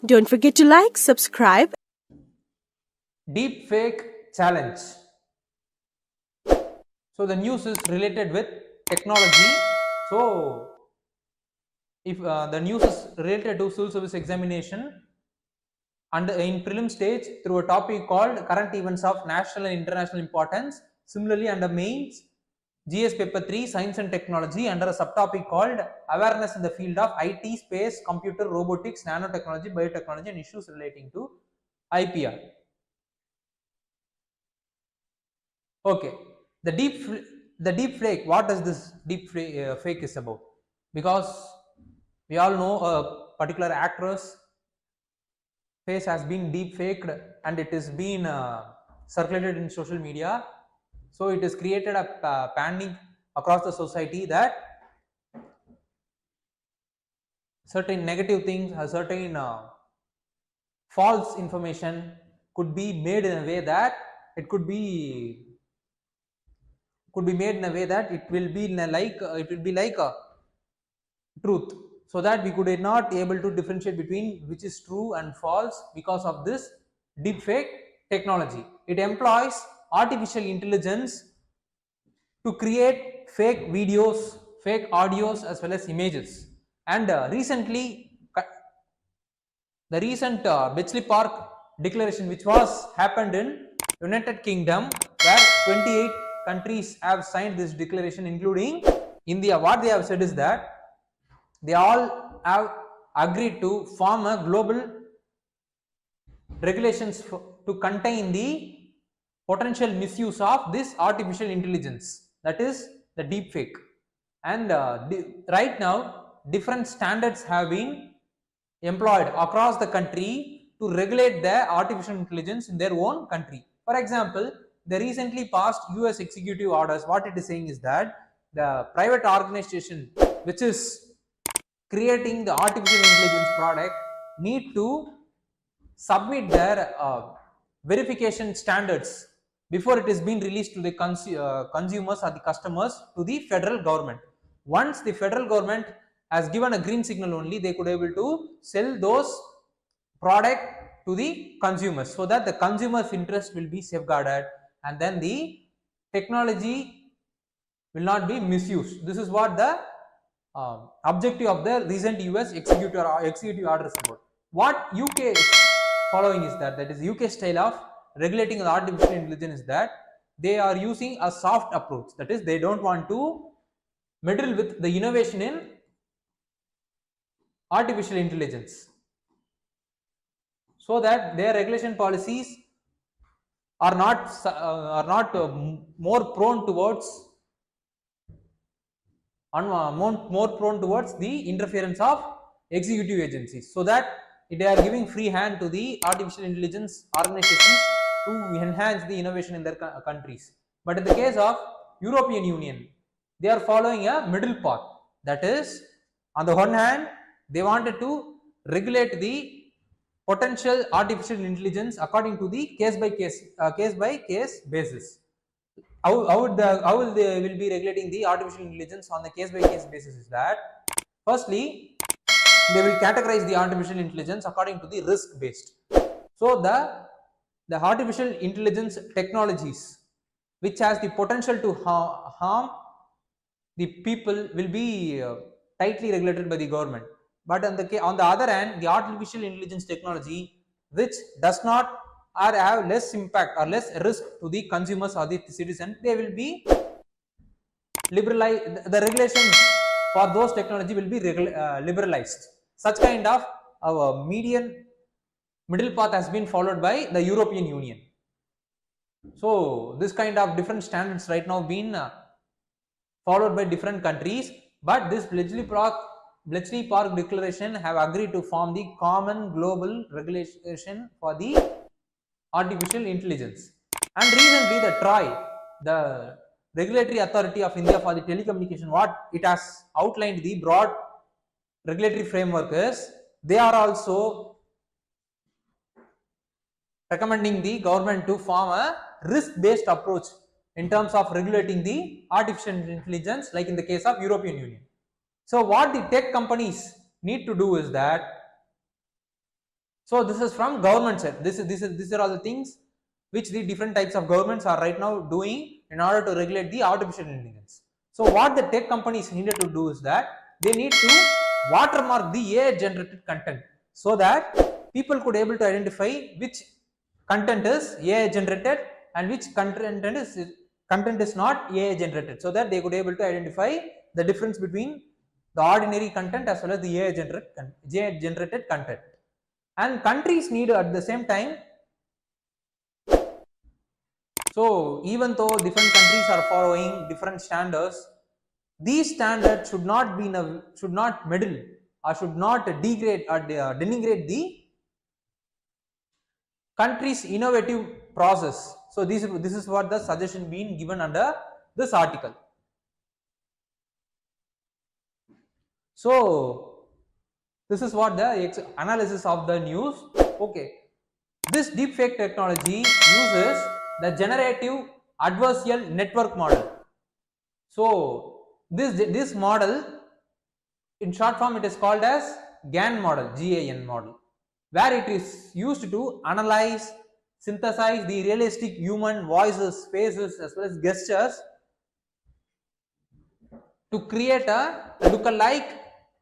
Don't forget to like, subscribe. Deepfake challenge. So the news is related with technology. So if the news is related to civil service examination and in prelim stage through a topic called current events of national and international importance. Similarly, under mains GS paper 3 science and technology under a subtopic called awareness in the field of IT, space, computer, robotics, nanotechnology, biotechnology and issues relating to IPR. Okay, the deepfake. What does this deepfake is about? Because we all know a particular actress face has been deepfaked and it is been circulated in social media. So it has created a panic across the society that certain negative things, certain false information could be made in a way that it could be made in a way that it will be like a truth, so that we could not able to differentiate between which is true and false because of this deepfake technology. It employs artificial intelligence to create fake videos, fake audios as well as images. And recently, the recent Bletchley Park declaration, which was happened in United Kingdom, where 28 countries have signed this declaration, including India. What they have said is that they all have agreed to form a global regulations to contain the potential misuse of this artificial intelligence, that is the deepfake. And right now different standards have been employed across the country to regulate the artificial intelligence in their own country. For example, the recently passed US executive orders, what it is saying is that the private organization which is creating the artificial intelligence product need to submit their verification standards before it is being released to the consumers or the customers to the federal government. Once the federal government has given a green signal only, they could able to sell those product to the consumers, so that the consumers interest will be safeguarded and then the technology will not be misused. This is what the objective of the recent US executive order is about. What UK is following is that is UK style of regulating the artificial intelligence is that they are using a soft approach, that is they don't want to meddle with the innovation in artificial intelligence, so that their regulation policies are not more prone towards more prone towards the interference of executive agencies, so that they are giving free hand to the artificial intelligence organizations to enhance the innovation in their countries. But in the case of European Union, they are following a middle path, that is on the one hand they wanted to regulate the potential artificial intelligence according to the case by case basis. How they will be regulating the artificial intelligence on the case by case basis is that firstly they will categorize the artificial intelligence according to the risk based. So the artificial intelligence technologies which has the potential to harm the people will be tightly regulated by the government. But on the other hand, the artificial intelligence technology which does not or have less impact or less risk to the consumers or the citizens, they will be liberalized. The regulations for those technology will be liberalized. Such kind of middle path has been followed by the European Union. So this kind of different standards right now been followed by different countries, but this Bletchley Park declaration have agreed to form the common global regulation for the artificial intelligence. And recently the TRAI, the regulatory authority of India for the telecommunication, what it has outlined the broad regulatory framework is, they are also recommending the government to form a risk based approach in terms of regulating the artificial intelligence, like in the case of European Union. So what the tech companies need to do is that So this is from government side. These are all the things which the different types of governments are right now doing in order to regulate the artificial intelligence. So what the tech companies needed to do is that they need to watermark the AI generated content so that people could able to identify which content is AI generated and which content is not AI generated, so that they could able to identify the difference between the ordinary content as well as the AI generated content. And countries need at the same time. So even though different countries are following different standards, these standards should not meddle or should not degrade or denigrate the country's innovative process. So this is what the suggestion being given under this article. So this is what the analysis of the news. Okay, this deepfake technology uses the generative adversarial network model. So this model, in short form, it is called as GAN model, GAN model, where it is used to analyze, synthesize the realistic human voices, faces as well as gestures to create a look-alike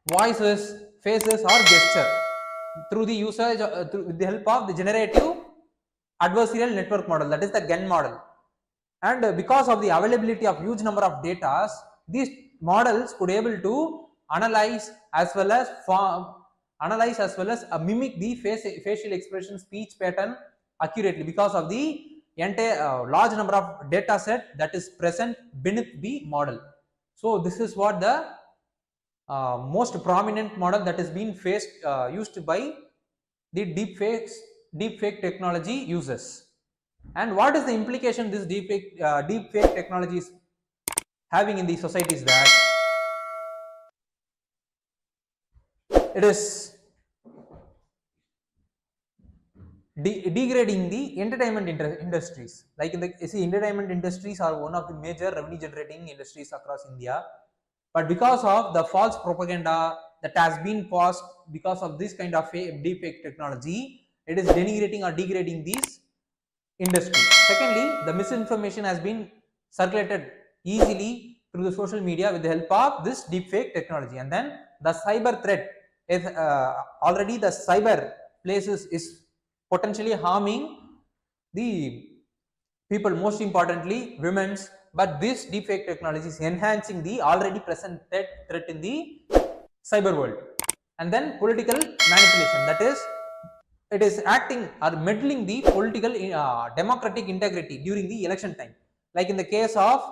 voices, faces or gesture through the usage with the help of the generative adversarial network model, that is the GAN model. And because of the availability of huge number of data, these models could able to analyze as well as mimic the facial expression, speech pattern accurately because of the entire large number of data set that is present beneath the model. So this is what the most prominent model that is being used by the deepfake technology uses. And what is the implication this deepfake technology is having in the society is that it is degrading the entertainment industries. Like entertainment industries are one of the major revenue generating industries across India, but because of the false propaganda that has been passed because of this kind of deepfake technology, it is denigrating or degrading these industry. Secondly, the misinformation has been circulated easily through the social media with the help of this deepfake technology. And then the cyber threat is already the cyber places is potentially harming the people, most importantly women's, but this deepfake technology is enhancing the already present threat in the cyber world. And then political manipulation, that is, it is acting or meddling the political democratic integrity during the election time, like in the case of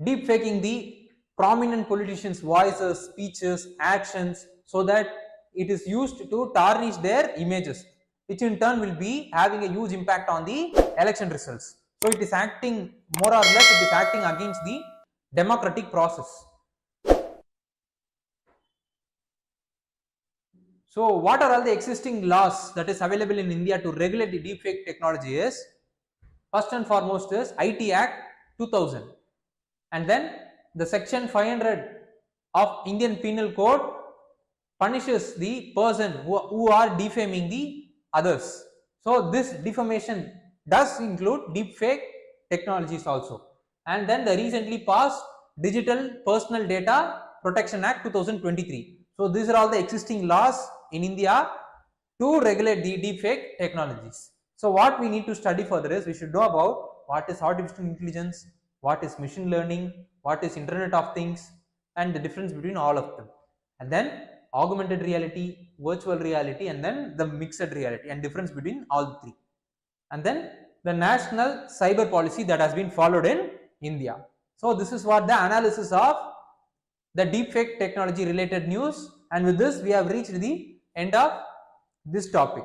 deep faking the prominent politicians' voices, speeches, actions, so that it is used to tarnish their images, which in turn will be having a huge impact on the election results. So it is acting, more or less it is acting against the democratic process. So what are all the existing laws that is available in India to regulate the deepfake technology is, first and foremost is IT Act 2000, and then the section 500 of Indian Penal Code punishes the person who are defaming the others. So this defamation does include deepfake technologies also. And then the recently passed Digital Personal Data Protection Act 2023. So these are all the existing laws in India to regulate the deepfake technologies. So what we need to study further is, we should know about what is artificial intelligence, what is machine learning, what is Internet of Things, and the difference between all of them. And then augmented reality, virtual reality, and then the mixed reality, and difference between all three. And then the national cyber policy that has been followed in India. So this is what the analysis of the deepfake technology related news, and with this we have reached the end of this topic.